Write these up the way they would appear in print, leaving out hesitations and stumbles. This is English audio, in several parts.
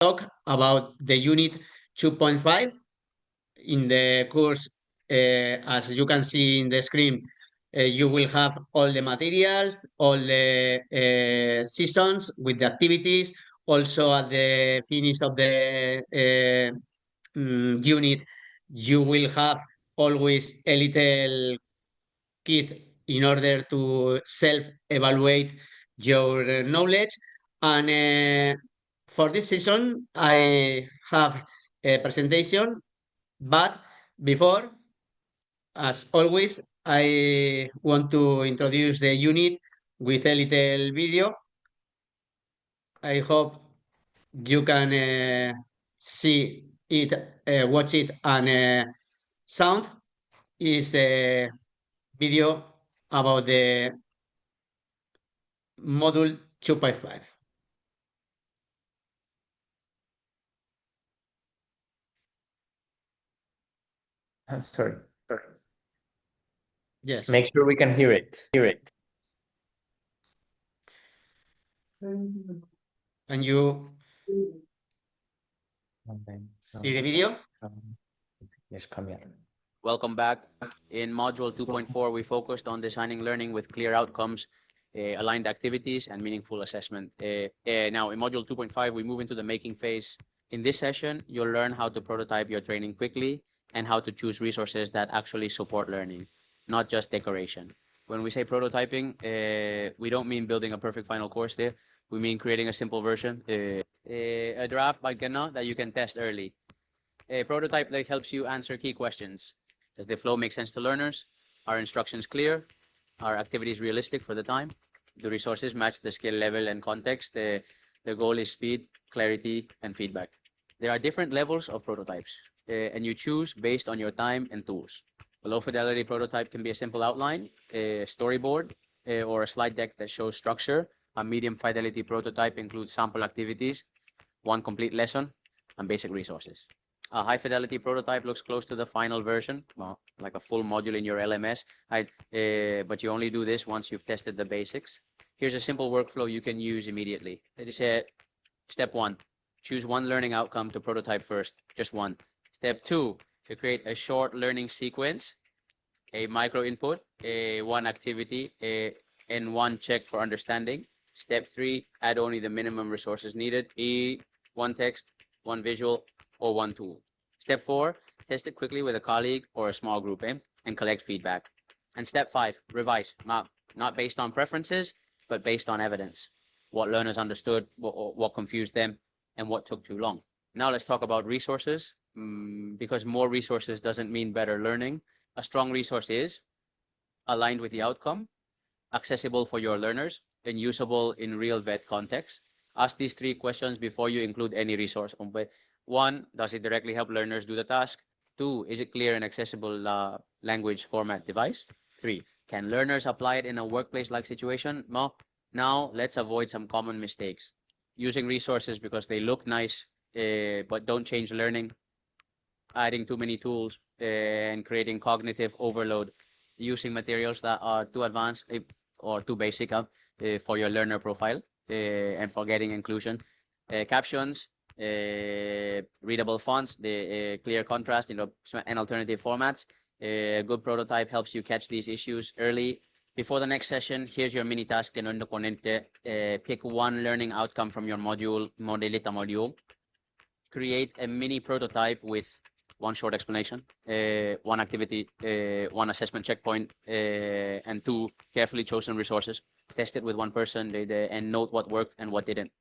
talk about the unit 2.5 in the course. As you can see in the screen, you will have all the materials, all the seasons with the activities. Also, at the finish of the unit, you will have always a little kit in order to self-evaluate your knowledge. And for this session, I have a presentation, but before, as always, I want to introduce the unit with a little video. I hope you can see it, watch it, and sound is a video about the module 2.5. Sorry. Yes. Make sure we can hear it. Can you see the video? Yes, come here. Welcome back. In Module 2.4, we focused on designing learning with clear outcomes, aligned activities, and meaningful assessment. Now, in Module 2.5, we move into the making phase. In this session, you'll learn how to prototype your training quickly and how to choose resources that actually support learning, not just decoration. When we say prototyping, we don't mean building a perfect final course there. We mean creating a simple version, a draft by Ganna that you can test early. A prototype that helps you answer key questions. Does the flow make sense to learners? Are instructions clear? Are activities realistic for the time? Do resources match the skill level and context? The goal is speed, clarity, and feedback. There are different levels of prototypes, and you choose based on your time and tools. A low fidelity prototype can be a simple outline, a storyboard, or a slide deck that shows structure. A medium fidelity prototype includes sample activities, one complete lesson, and basic resources. A high fidelity prototype looks close to the final version, well, like a full module in your LMS, but you only do this once you've tested the basics. Here's a simple workflow you can use immediately. It is step 1, choose one learning outcome to prototype first, just one. Step 2, to create a short learning sequence, a micro input, a one activity, and one check for understanding. Step 3, add only the minimum resources needed, one text, one visual, or one tool. Step 4, test it quickly with a colleague or a small group and collect feedback. And step 5, revise, not based on preferences, but based on evidence. What learners understood, what confused them, and what took too long. Now let's talk about resources, because more resources doesn't mean better learning. A strong resource is aligned with the outcome, accessible for your learners, and usable in real vet context. Ask these 3 questions before you include any resource. 1, does it directly help learners do the task? 2, is it clear and accessible language format device? 3, can learners apply it in a workplace-like situation? No. Now, let's avoid some common mistakes. Using resources because they look nice, but don't change learning. Adding too many tools, and creating cognitive overload. Using materials that are too advanced or too basic for your learner profile, and forgetting inclusion. Captions, readable fonts, the clear contrast, and alternative formats. A good prototype helps you catch these issues early. Before the next session, here's your mini task in Undo Ponente. Pick one learning outcome from your module, Modelita module. Create a mini prototype with one short explanation, one activity, one assessment checkpoint, and 2 carefully chosen resources. Test it with one person and note what worked and what didn't.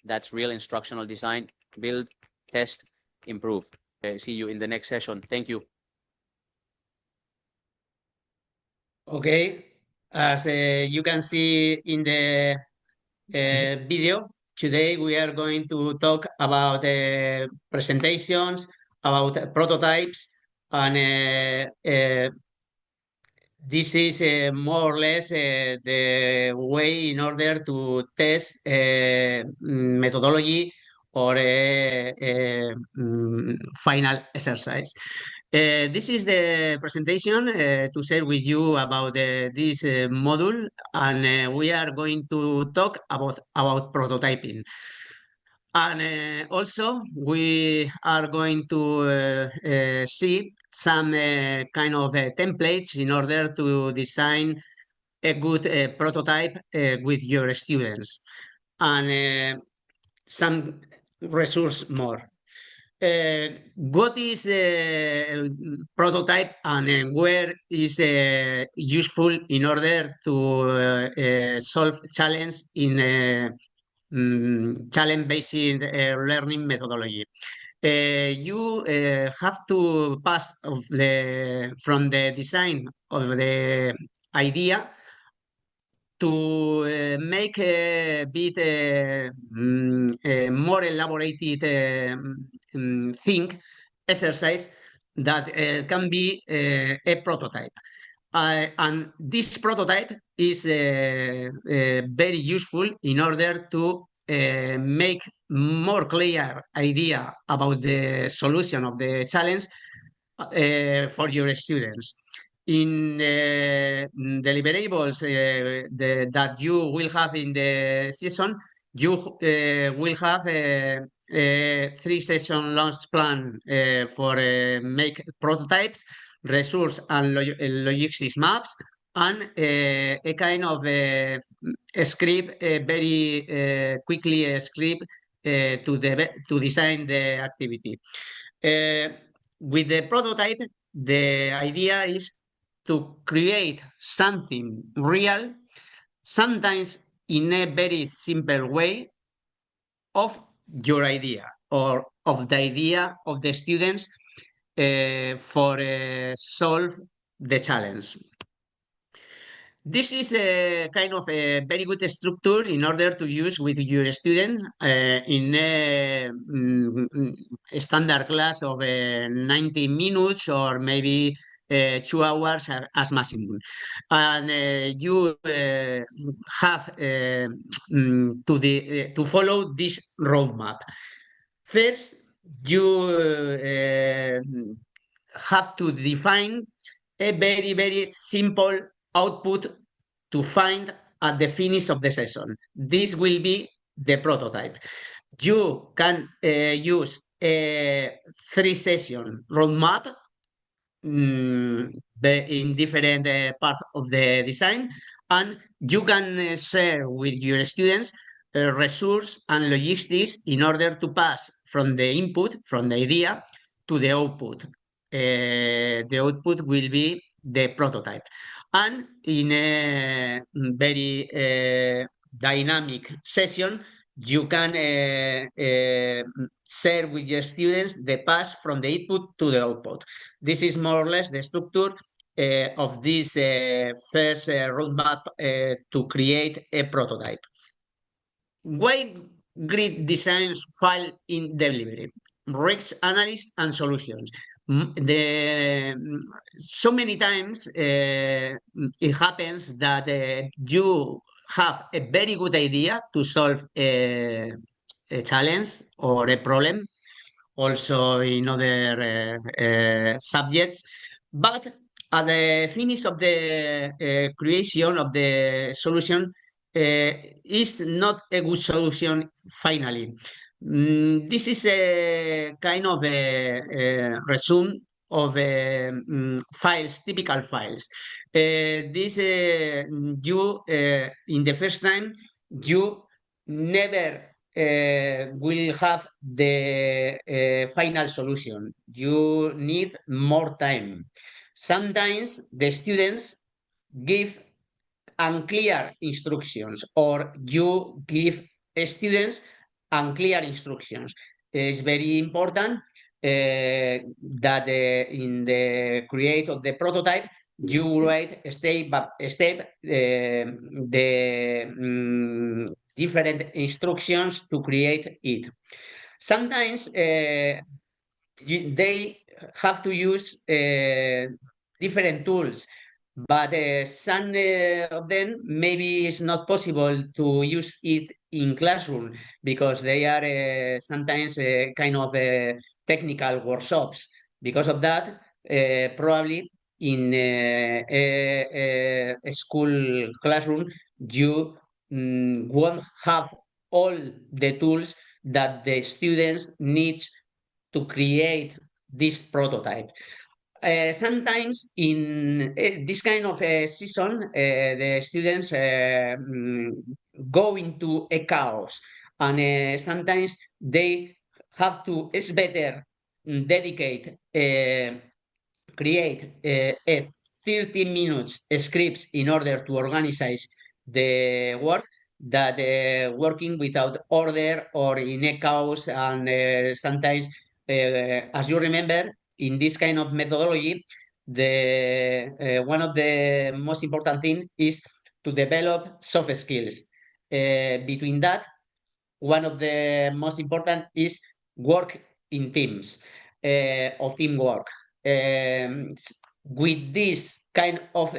That's real instructional design. Build, test, improve. See you in the next session. Thank you. Okay, as you can see in the video, today we are going to talk about presentations, about prototypes, and this is more or less the way in order to test methodology or final exercise. This is the presentation to share with you about this module, and we are going to talk about prototyping. And also, we are going to see some kind of templates in order to design a good prototype with your students, and some resource more. What is a prototype, and where is useful in order to solve challenge in challenge-based learning methodology? You have to pass from the design of the idea to make a bit more elaborated thing exercise that can be a prototype. And this prototype is very useful in order to make more clear idea about the solution of the challenge for your students. In the deliverables that you will have in the season, you will have a 3-session launch plan for make prototypes, resource and logistics maps, and a kind of a script, very quickly a script to design the activity. With the prototype, the idea is to create something real, sometimes in a very simple way, of your idea or of the idea of the students for solve the challenge. This is a kind of a very good structure in order to use with your students in a standard class of 90 minutes or maybe 2 hours as maximum. And you have to follow this roadmap. First, you have to define a very, very simple output to find at the finish of the session. This will be the prototype. You can use a 3-session roadmap in different parts of the design, and you can share with your students resource and logistics in order to pass from the input, from the idea, to the output. The output will be the prototype. And in a very dynamic session, you can share with your students the pass from the input to the output. This is more or less the structure of this first roadmap to create a prototype. Why grid designs fail in delivery? Risk analysis and solutions. So many times it happens that you have a very good idea to solve a challenge or a problem, also in other subjects, but at the finish of the creation of the solution is not a good solution finally. This is a kind of a resume of files, typical files. This you in the first time you never will have the final solution. You need more time. Sometimes the students give unclear instructions, or you give students unclear instructions. It's very important that in the create of the prototype, you write step by step the different instructions to create it. Sometimes they have to use different tools, but some of them maybe it's not possible to use it in classroom because they are sometimes kind of technical workshops. Because of that, probably in a school classroom, you won't have all the tools that the students needs to create this prototype. Sometimes in this kind of season, the students go into a chaos, and sometimes they have to, it's better dedicate, create a 30 minutes scripts in order to organize the work that working without order or in a chaos. And sometimes, as you remember, in this kind of methodology, the one of the most important thing is to develop soft skills. Between that, one of the most important is work in teams, or teamwork. With this kind of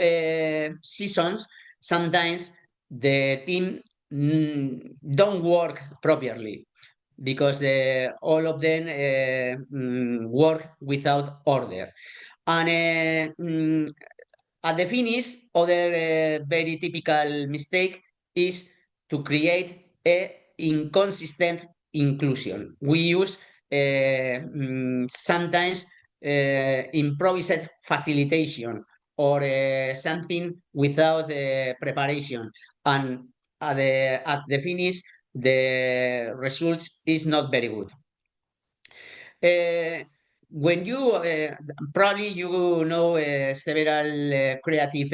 seasons, sometimes the team don't work properly because all of them work without order. And at the finish, other very typical mistake is to create a inconsistent inclusion. We use sometimes improvised facilitation or something without preparation, and at the finish, the results is not very good. When you probably you know several creative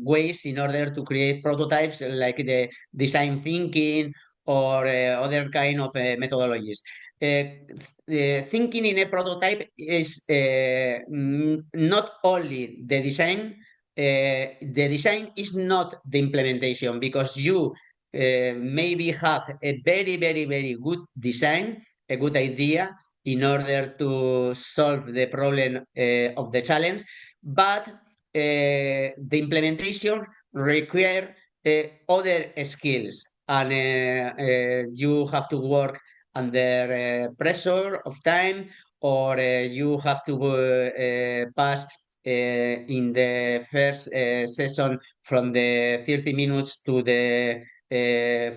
ways in order to create prototypes, like the design thinking or other kind of methodologies. Thinking in a prototype is not only the design. The design is not the implementation, because you maybe have a very, very, very good design, a good idea in order to solve the problem of the challenge, but the implementation require other skills, and you have to work under pressure of time, or you have to pass in the first session from the 30 minutes to the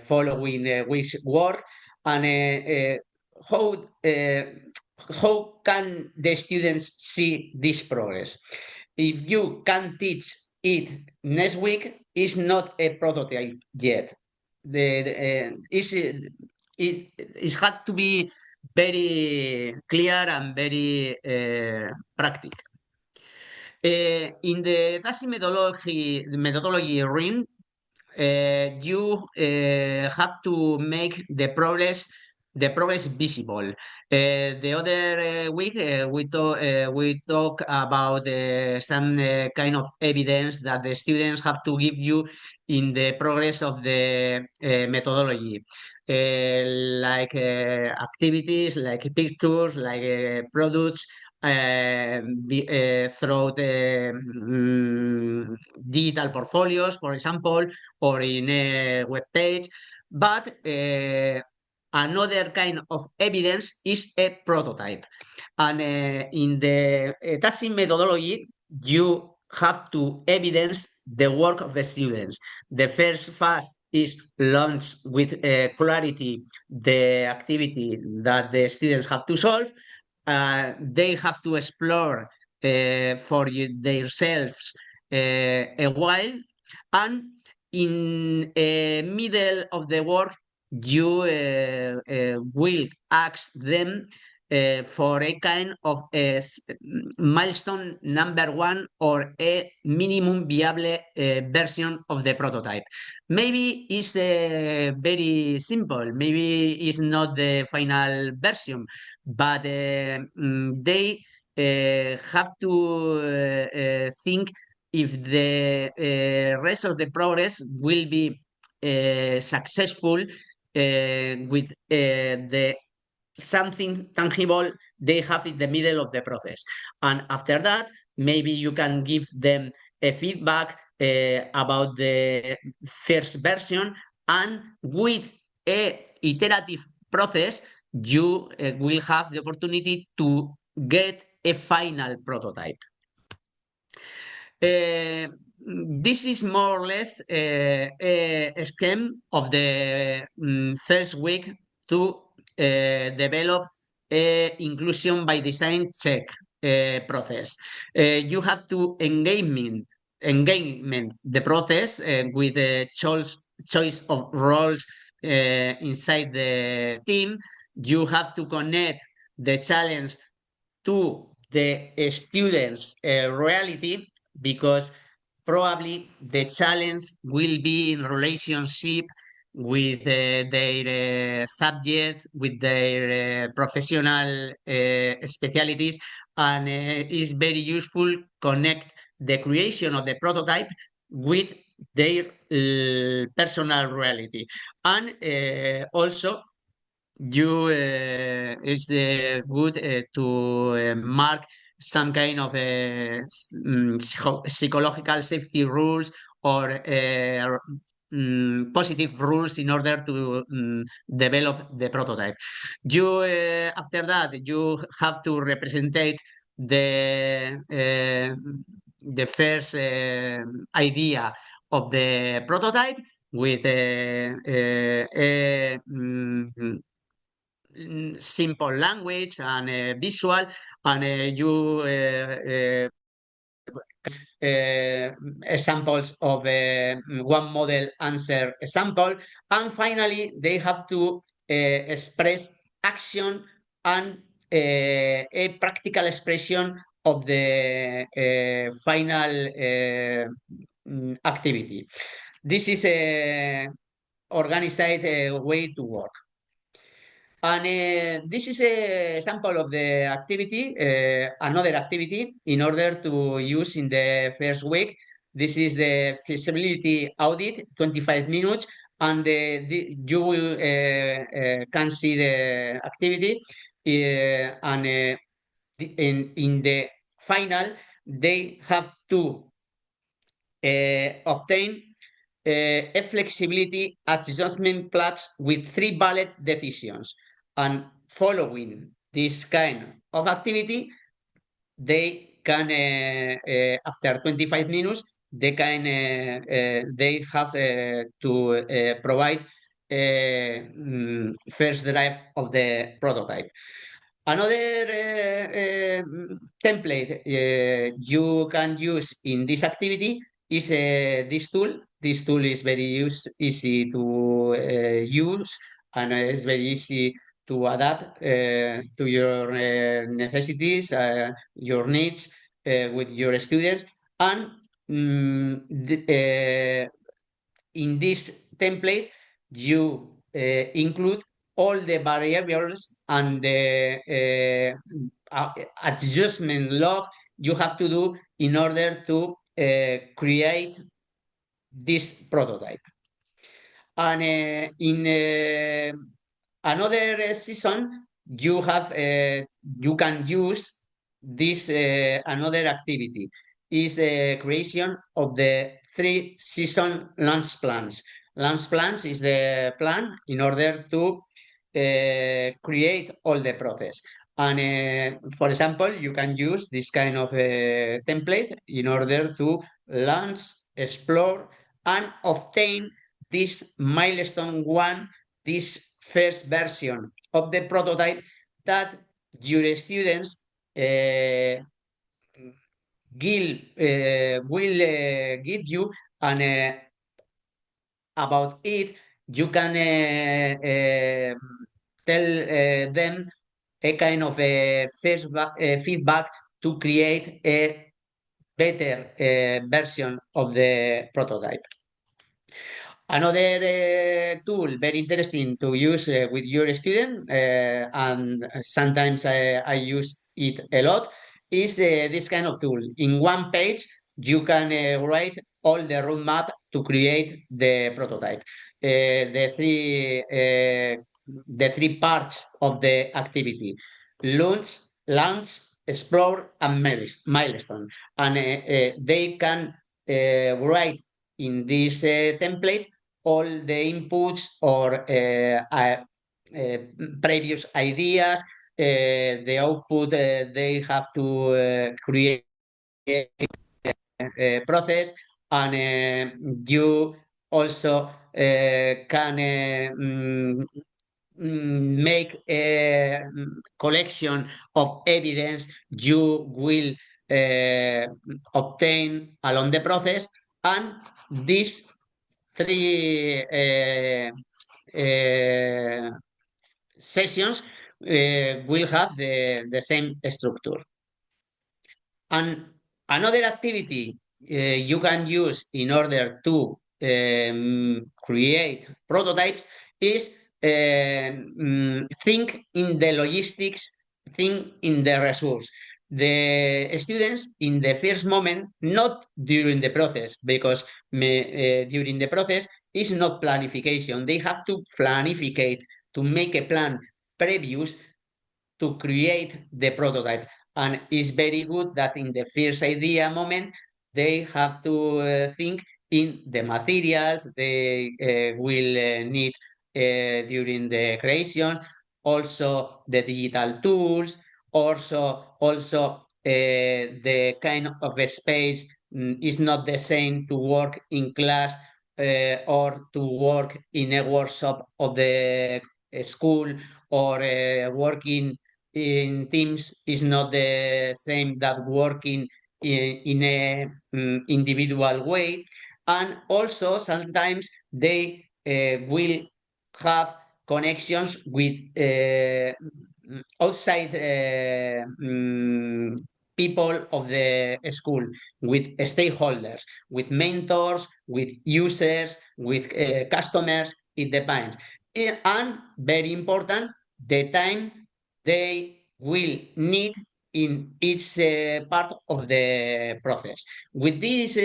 following week's work. And how uh, how can the students see this progress? If you can teach it next week, it's not a prototype yet. It had to be very clear and very practical. In the TASI methodology ring, you have to make the progress visible. The other week, we talk about some kind of evidence that the students have to give you in the progress of the methodology, like activities, like pictures, like products, through the digital portfolios, for example, or in a web page. But another kind of evidence is a prototype. And in the TASI methodology, you have to evidence the work of the students. The first phase is launch with clarity the activity that the students have to solve. They have to explore for themselves a while, and in the middle of the work, you will ask them for a kind of milestone number one, or a minimum viable version of the prototype. Maybe it's very simple, maybe it's not the final version, but they have to think if the rest of the progress will be successful with the something tangible they have in the middle of the process. And after that, maybe you can give them a feedback about the first version, and with a iterative process, you will have the opportunity to get a final prototype. This is more or less a scheme of the first week to develop inclusion by design check process. You have to engagement the process with the choice of roles inside the team. You have to connect the challenge to the students' reality, because probably the challenge will be in relationship with their subjects, with their professional specialties, and it's very useful connect the creation of the prototype with their personal reality. And also you it's good to mark some kind of psychological safety rules or positive rules in order to develop the prototype. You after that you have to represent the first idea of the prototype with simple language and visual, and you examples of one model answer example, and finally they have to express action and a practical expression of the final activity. This is a organized way to work. And this is a sample of the activity, another activity in order to use in the first week. This is the feasibility audit, 25 minutes, and you will, can see the activity. And in the final, they have to obtain a flexibility adjustment plots with 3 valid decisions. And following this kind of activity, they can, after 25 minutes, they can they have to provide first draft of the prototype. Another template you can use in this activity is this tool. This tool is very easy to use, and it's very easy to adapt to your necessities, your needs with your students. And in this template, you include all the variables and the adjustment log you have to do in order to create this prototype. And in another season, you can use this another activity is the creation of the 3 season launch plans. Launch plans is the plan in order to create all the process. And for example, you can use this kind of template in order to launch, explore, and obtain this milestone 1, this first version of the prototype that your students will give you. And about it, you can tell them a kind of a feedback to create a better version of the prototype. Another tool very interesting to use with your student, and sometimes I use it a lot, is this kind of tool. In one page, you can write all the roadmap to create the prototype. The three parts of the activity: launch, explore, and milestone. And they can write in this template all the inputs or previous ideas, the output they have to create a process, and you also can make a collection of evidence you will obtain along the process, and these three sessions will have the same structure. And another activity you can use in order to create prototypes is think in the logistics, think in the resource. The students in the first moment, not during the process, because during the process is not planification. They have to planificate, to make a plan previous to create the prototype. And it's very good that in the first idea moment, they have to think in the materials they will need during the creation, also the digital tools, also the kind of a space is not the same to work in class or to work in a workshop of the school, or working in teams is not the same that working in a individual way. And also sometimes they will have connections with outside people of the school, with stakeholders, with mentors, with users, with customers. It depends. And very important, the time they will need in each part of the process. With this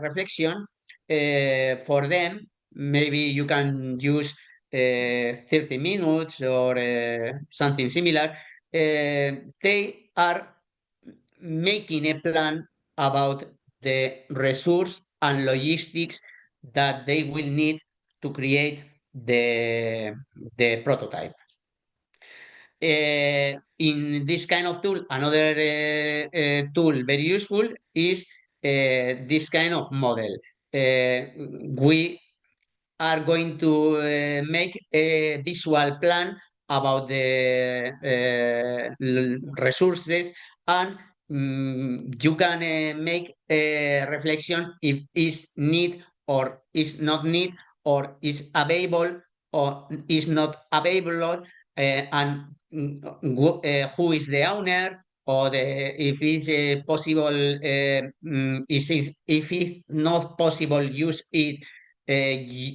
reflection, for them, maybe you can use 30 minutes or something similar. They are making a plan about the resource and logistics that they will need to create the prototype. In this kind of tool, another tool very useful is this kind of model. We are going to make a visual plan about the resources, and you can make a reflection if is need or is not need, or is available or is not available, and who is the owner, or if it's possible, if it's not possible, use it.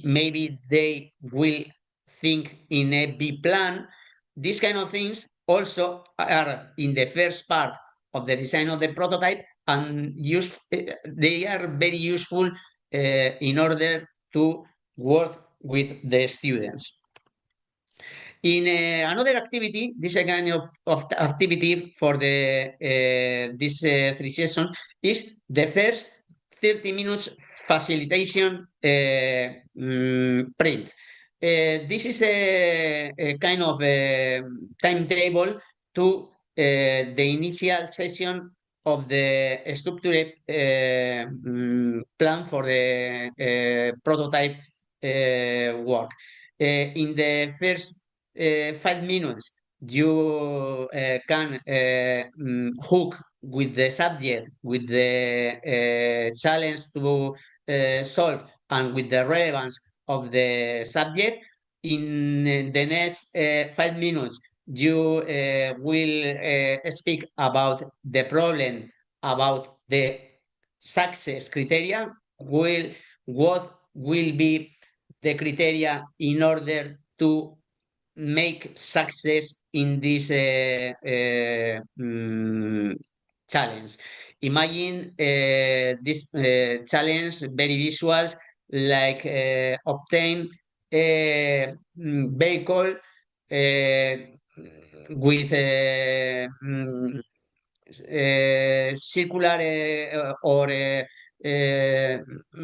Maybe they will think in a B plan. These kind of things also are in the first part of the design of the prototype, and they are very useful in order to work with the students. In another activity, this kind of activity for these 3 sessions is the first 30 minutes facilitation print. This is a kind of timetable to the initial session of the structured plan for the prototype work. In the first 5 minutes, you can hook with the subject, with the challenge to solve, and with the relevance of the subject. In the next 5 minutes, you will speak about the problem, about the success criteria, what will be the criteria in order to make success in this challenge. Imagine this challenge, very visuals, like obtain a vehicle with circular or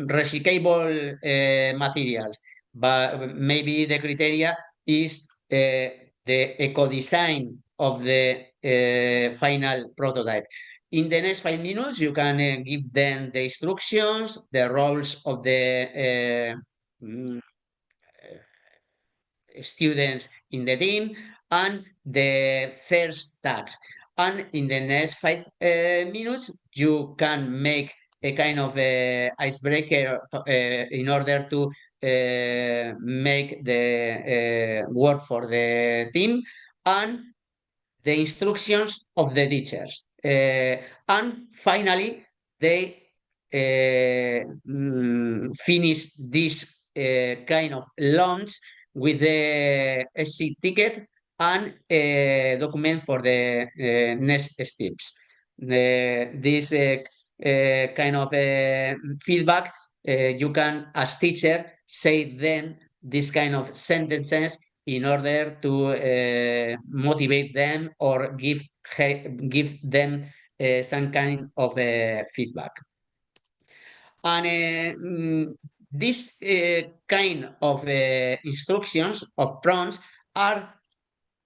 recyclable materials, but maybe the criteria is the eco-design of the final prototype. In the next 5 minutes, you can give them the instructions, the roles of the students in the team and the first task. And in the next 5 minutes, you can make a kind of icebreaker in order to make the work for the team and the instructions of the teachers. And finally, they finish this kind of launch with the exit ticket and a document for the next steps. This kind of feedback, you can, as teacher, say then this kind of sentences in order to motivate them or give them some kind of feedback. And this kind of instructions of prompts are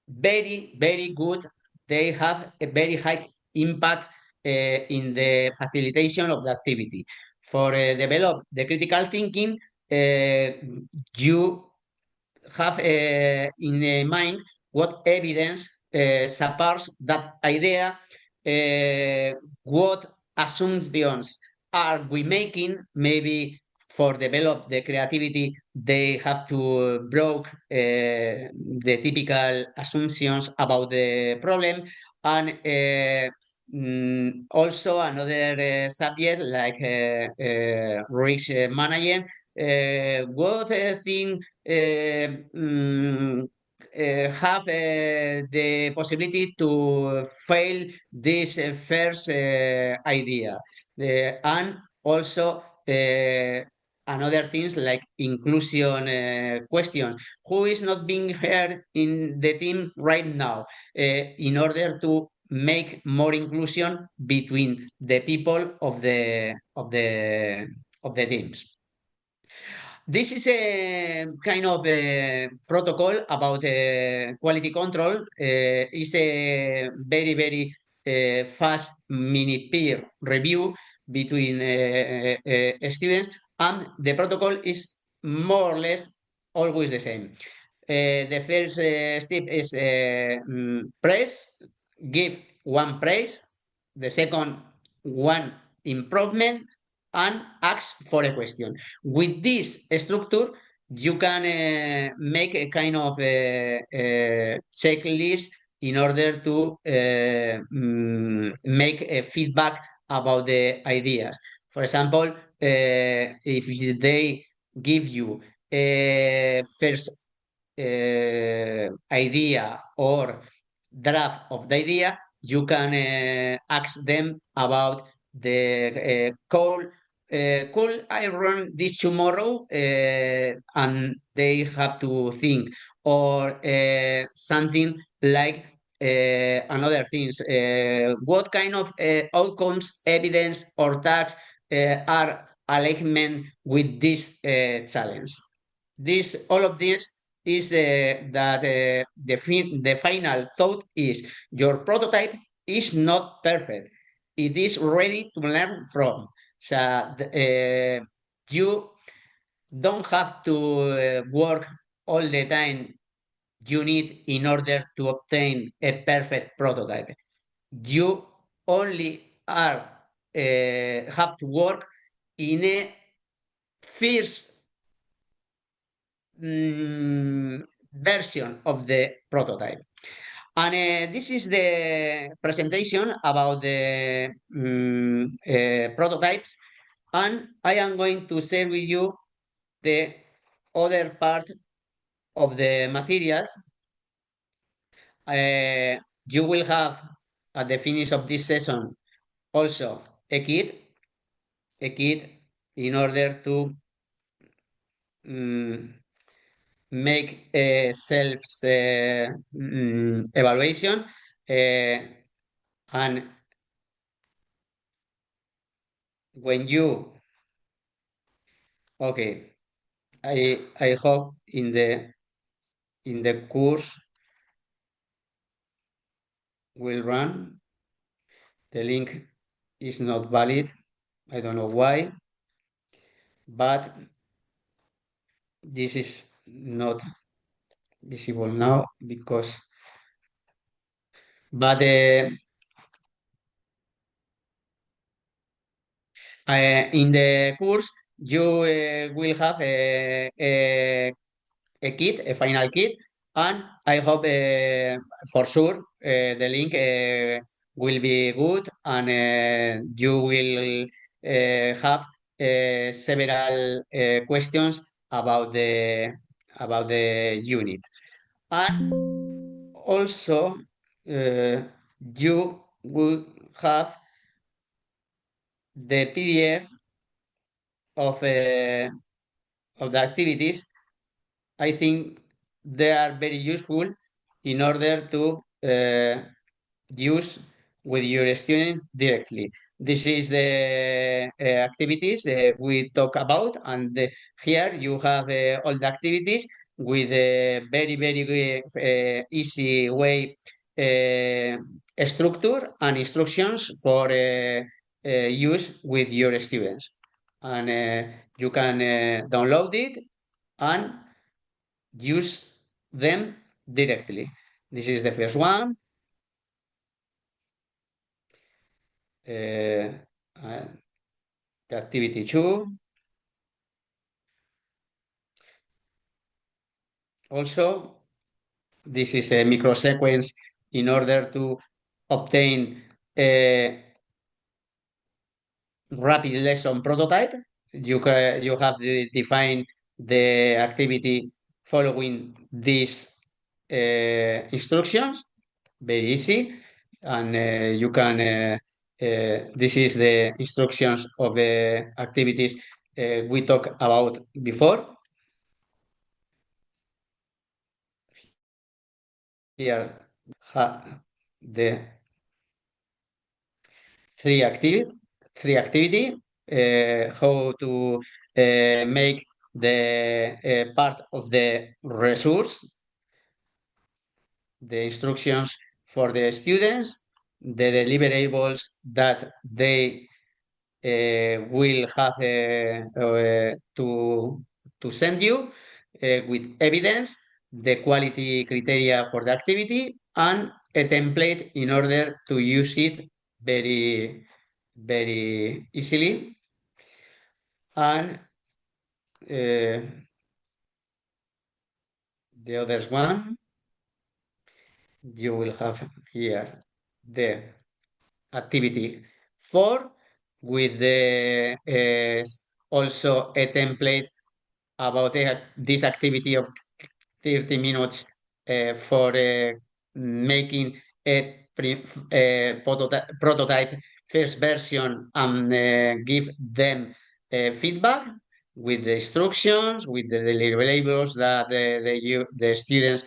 very, very good. They have a very high impact in the facilitation of the activity. For develop the critical thinking, you have in mind what evidence supports that idea, what assumptions are we making. Maybe for develop the creativity, they have to broke the typical assumptions about the problem. And also another subject like risk management, what thing have the possibility to fail this first idea. And also another things like inclusion questions. Who is not being heard in the team right now in order to make more inclusion between the people of the teams. This is a kind of a protocol about quality control. It's a very, very fast mini peer review between students, and the protocol is more or less always the same. The first step is praise, give one praise. The second, one improvement, and ask for a question. With this structure, you can make a kind of checklist in order to make a feedback about the ideas. For example, if they give you a first idea or draft of the idea, you can ask them about the call. Could I run this tomorrow? And they have to think, or something like another things. What kind of outcomes, evidence, or tasks are alignment with this challenge? This all of this is that the final thought is your prototype is not perfect. It is ready to learn from. So you don't have to work all the time you need in order to obtain a perfect prototype. You only are have to work in a first version of the prototype. And this is the presentation about the prototypes. And I am going to share with you the other part of the materials. You will have at the finish of this session also a kit in order to make a self evaluation and when you okay, I hope in the course will run. The link is not valid. I don't know why, but this is not visible now because, but in the course you will have a kit, a final kit, and I hope for sure the link will be good and you will have several questions about the unit. And also you will have the PDF of of the activities. I think they are very useful in order to use with your students directly. This is the activities we talk about, and here you have all the activities with a very easy way structure and instructions for use with your students. And you can download it and use them directly. This is the first one. Uh, the activity 2. Also, this is a microsequence in order to obtain a rapid lesson prototype. You have to define the activity following these instructions. Very easy, and you can. This is the instructions of the activities we talked about before. Here, the three activity, how to make the part of the resource, the instructions for the students, the deliverables that they will have to send you with evidence, the quality criteria for the activity, and a template in order to use it very easily. And the others one, you will have here the activity 4 with the also a template about this activity of 30 minutes for making a prototype first version and give them feedback with the instructions, with the deliverables that the students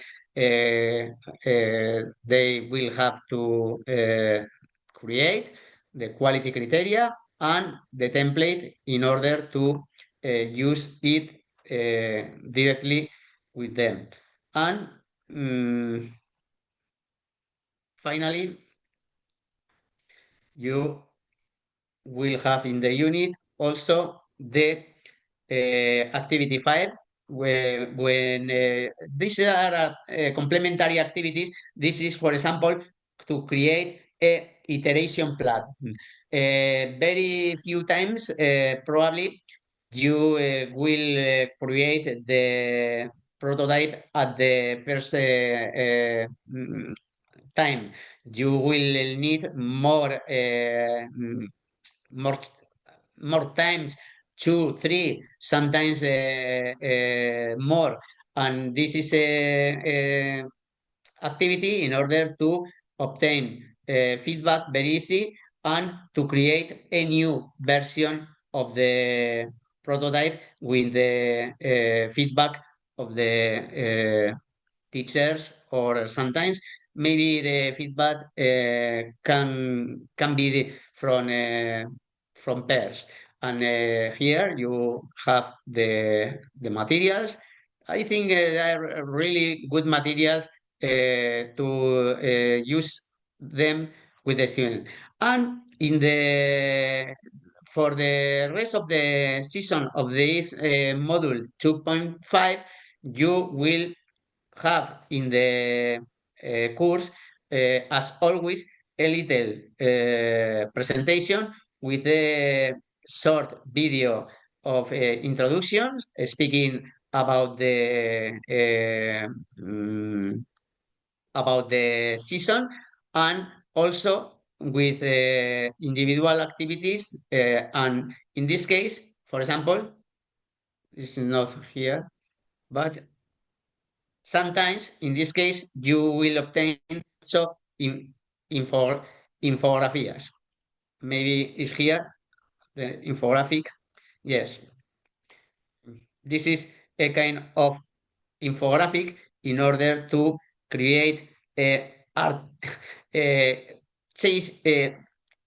they will have to create, the quality criteria, and the template in order to use it directly with them. And finally, you will have in the unit also the activity 5 when these are complementary activities. This is, for example, to create a iteration plan. Very few times probably you will create the prototype at the first time. You will need more more times, 2, 3, sometimes more. And this is a activity in order to obtain feedback very easy and to create a new version of the prototype with the feedback of the teachers, or sometimes maybe the feedback can be from peers. And here you have the materials. I think they are really good materials to use them with the student. And in the for the rest of the season of this module 2.5, you will have in the course, as always, a little presentation with a short video of introductions speaking about the season, and also with individual activities. And in this case, for example, this is not here, but sometimes in this case you will obtain also infographias. Maybe it's here the infographic. Yes, this is a kind of infographic in order to create a art chase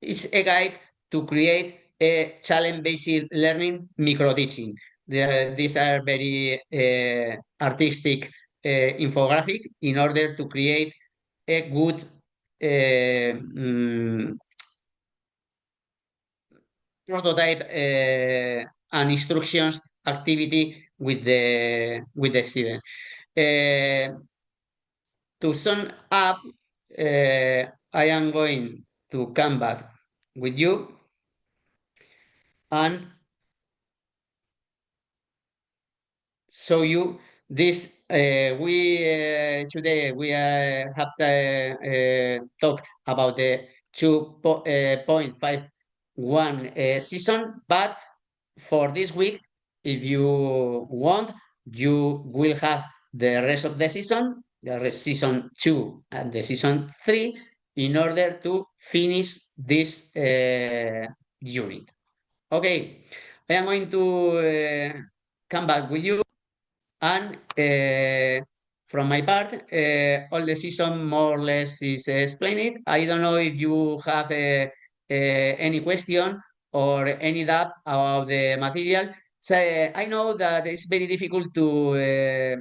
is a guide to create a challenge-based learning micro teaching. These are very artistic infographic in order to create a good prototype and instructions activity with the student. To sum up, I am going to come back with you and show you this. Today we have talked about the 2.51 season, but for this week, if you want, you will have the rest of the season, season 2 and the season 3, in order to finish this unit. Okay, I am going to come back with you, and from my part, all the season more or less is explained. I don't know if you have any question or any doubt about the material. So I know that it's very difficult to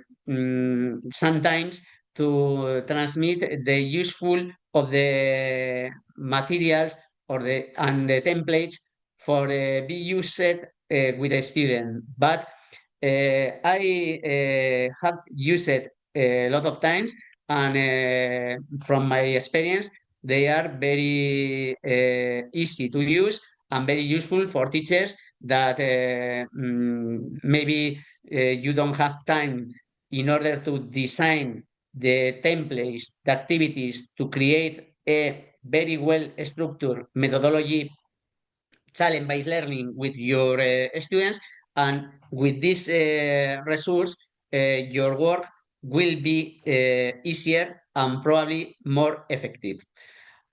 sometimes to transmit the useful of the materials or the templates for be used with a student, but I have used it a lot of times, and from my experience, they are very easy to use and very useful for teachers that maybe you don't have time in order to design the templates, the activities to create a very well structured methodology challenge-based learning with your students, and with this resource, your work will be easier and probably more effective.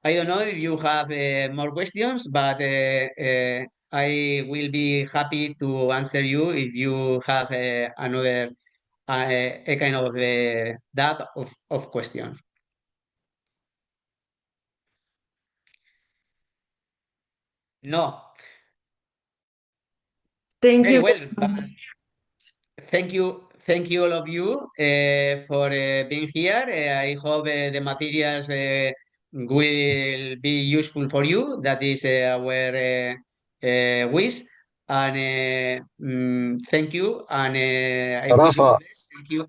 I don't know if you have more questions, but I will be happy to answer you if you have another a kind of dab of question. No. Thank Very you well. very much. Thank you all of you for being here. I hope the materials will be useful for you. That is our wish. And thank you. And I wish you Rafa, the best. Thank you.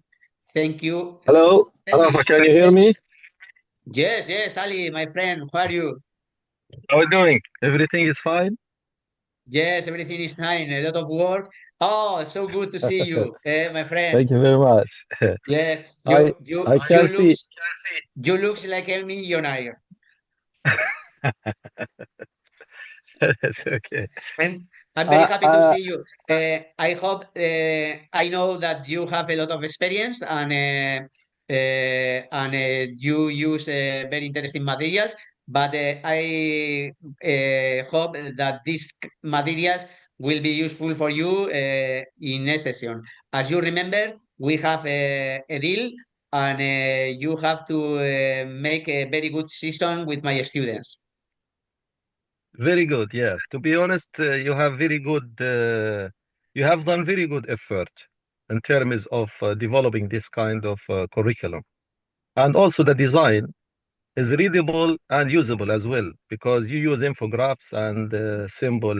Thank you. hello. Tell Rafa, me. can you hear me? Yes, yes, Ali, my friend. How are you? How are you doing? Everything is fine? Yes, everything is fine. A lot of work. Oh, so good to see you, my friend. Thank you very much. Yes, I I can see. you looks like a millionaire. It's okay. And I'm very happy to Uh, see you. I hope I know that you have a lot of experience, and you use very interesting materials. But I hope that these materials will be useful for you in a session. As you remember, we have a deal, and you have to make a very good session with my students. Very good, yes. To be honest, you have done very good effort in terms of developing this kind of curriculum. And also the design is readable and usable as well, because you use infographics and symbol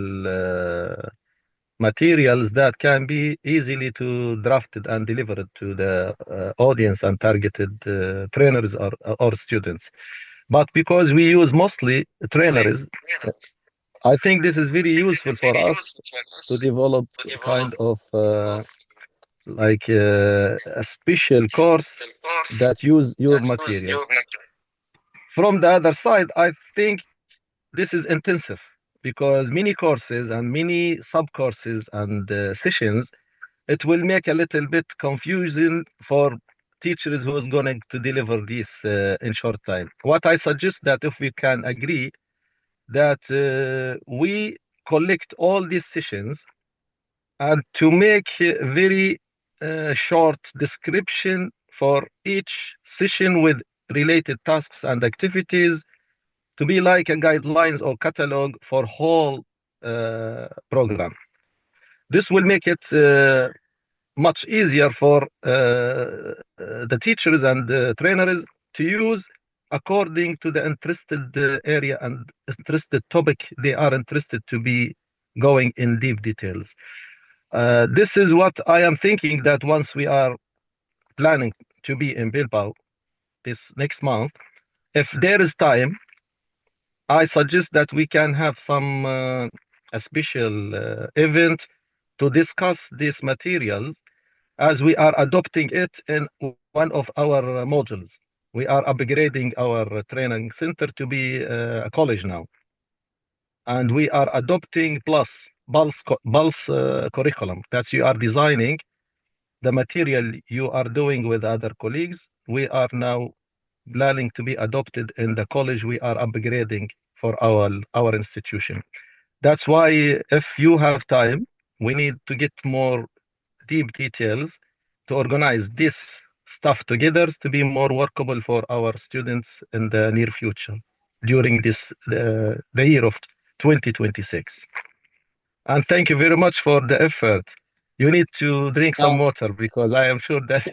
materials that can be easily to drafted and delivered to the audience and targeted trainers or students. But because we use mostly trainers, I think this is very useful for us to develop kind of a special course that use your materials. From the other side, I think this is intensive because many courses and many sub-courses and sessions, it will make a little bit confusing for teachers who is going to deliver this in short time. What I suggest that if we can agree that we collect all these sessions and to make a very short description for each session with related tasks and activities to be like a guidelines or catalog for whole program. This will make it much easier for the teachers and the trainers to use according to the interested area and interested topic they are interested to be going in deep details. This is what I am thinking that once we are planning to be in Bilbao this next month, if there is time, I suggest that we can have some a special event to discuss these materials as we are adopting it in one of our modules. We are upgrading our training center to be a college now. And we are adopting Pulse curriculum that you are designing the material you are doing with other colleagues. We are now planning to be adopted in the college we are upgrading for our institution. That's why if you have time, we need to get more deep details to organize this stuff together to be more workable for our students in the near future during this the year of 2026. And thank you very much for the effort. You need to drink some water because I am sure that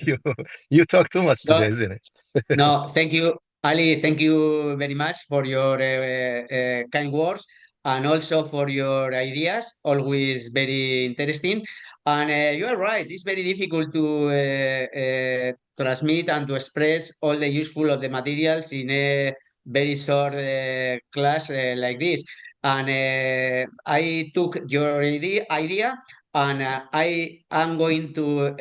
you talk too much today, isn't it? No, thank you, Ali. Thank you very much for your kind words and also for your ideas. Always very interesting. And you are right. It's very difficult to transmit and to express all the useful of the materials in a very short class like this. And I took your idea and I am going to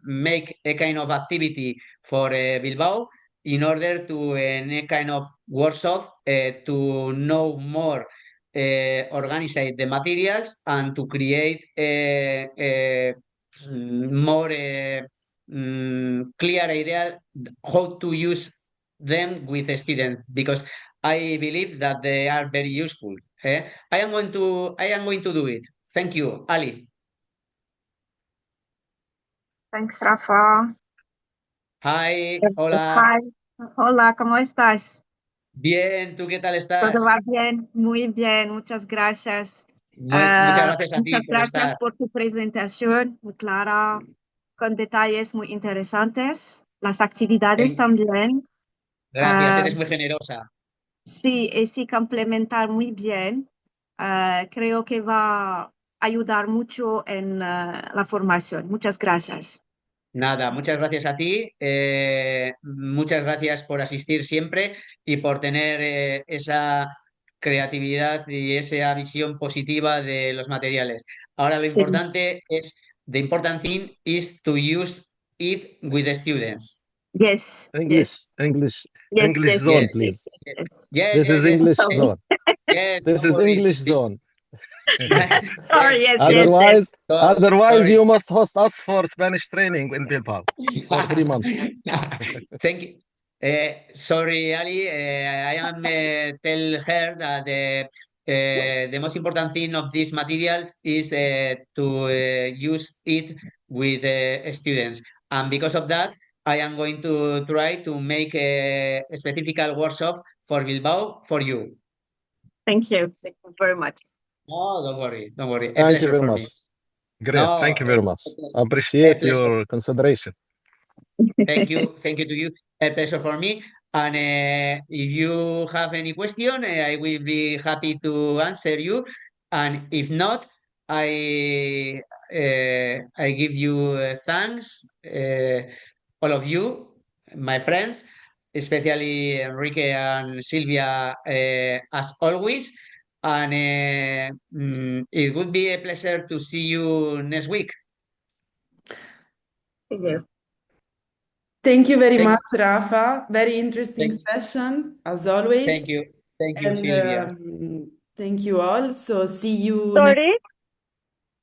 make a kind of activity for Bilbao in order to a kind of workshop to know more, organize the materials and to create more clear idea how to use them with the students because I believe that they are very useful. I am going to do it. Thank you, Ali. Thanks, Rafa. Hi, hola. Hi. Hola, ¿cómo estás? Bien, ¿tú qué tal estás? Todo va bien, muy bien, muchas gracias. Muchas gracias a ti Muchas por gracias estar. por tu presentación, muy clara, con detalles muy interesantes. Las actividades también. Gracias, eres muy generosa. Sí, y sí, complementar muy bien. Creo que va a ayudar mucho en la formación. Muchas gracias. Nada, muchas gracias a ti. Muchas gracias por asistir siempre y por tener esa creatividad y esa visión positiva de los materiales. Ahora lo Sí. importante es, the important thing is to use it with the students. Yes. English zone, yes, please. Yes, This is English zone. Yes, This don't is worry. English zone. Sorry, yes, Otherwise, Sorry. you must host us for Spanish training in Bilbao for 3 months. Thank you. Sorry, Ali. I am tell her that the most important thing of these materials is to use it with students, and because of that, I am going to try to make a specific workshop for Bilbao for you. Thank you. Thank you very much. No, don't worry. Don't worry. A Thank you pleasure very for much. me. Great. No, Thank you very much. a Appreciate pleasure. your consideration. Thank you to you. A pleasure for me. And if you have any question, I will be happy to answer you. And if not, I give you thanks, all of you, my friends, especially Enrique and Silvia, as always. And it would be a pleasure to see you next week. Thank you. Thank you very Thank- much, Rafa. Very interesting Thank- session, as always. Thank you. Thank you, And Silvia. thank you all. So see you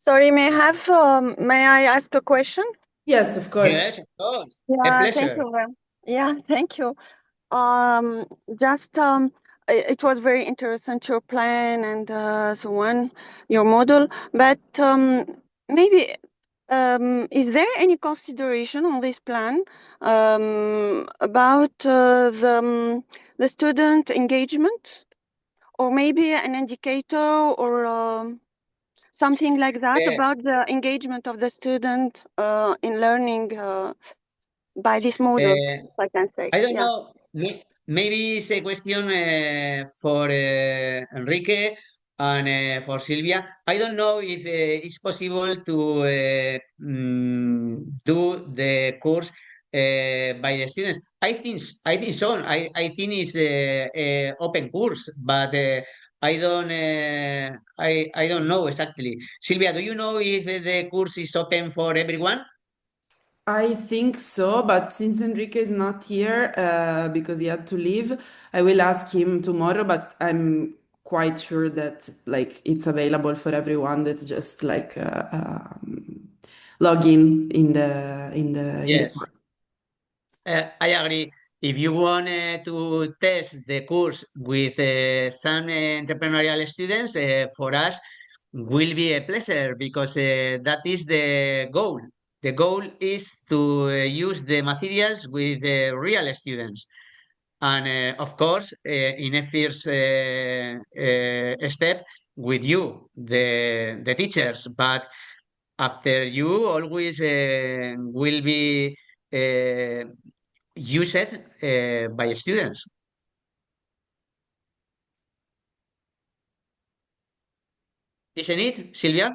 Sorry, may I ask a question? Yes, of course. Yes, of course. A Yeah, thank pleasure. you. Yeah, thank you. Just it was very interesting your plan and so on, your model. But maybe is there any consideration on this plan about the student engagement, or maybe an indicator or something like that Yeah. about the engagement of the student in learning by this model, if I can say. I don't Yeah. know. Maybe it's a question for Enrique and for Silvia. I don't know if it's possible to do the course by the students. I think so. I think it's a open course, but I don't know exactly. Silvia, do you know if the course is open for everyone? I think so, but since Enrique is not here because he had to leave, I will ask him tomorrow. But I'm quite sure that like it's available for everyone that just like log in the Yes. course. I agree. If you want to test the course with some entrepreneurial students, for us will be a pleasure because that is the goal. The goal is to use the materials with the real students. And of course, in a first step, with you, the teachers. But after you always will be used by students. Isn't it, Silvia?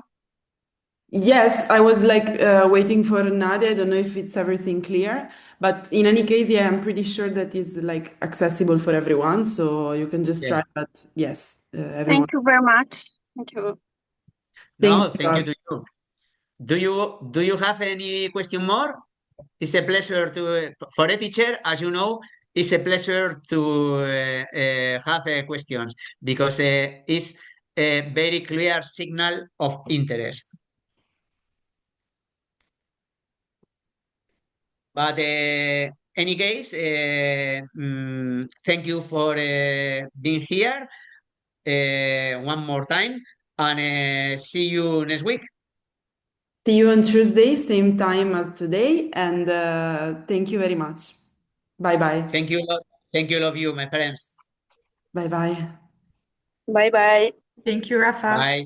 Yes, I was like waiting for Nadia. I don't know if it's everything clear, but in any case, yeah, I'm pretty sure that is like accessible for everyone, so you can just Yeah. try. But yes, everyone. Thank you very much. Thank you. Thank No, you. thank you to you. Do you have any question more? It's a pleasure to for a teacher, as you know, it's a pleasure to have questions because it's a very clear signal of interest. But any case, thank you for being here one more time, and see you next week. See you on Tuesday, same time as today, and thank you very much. Bye bye. Thank you, love you, my friends. Bye bye. Bye bye. Thank you, Rafa. Bye.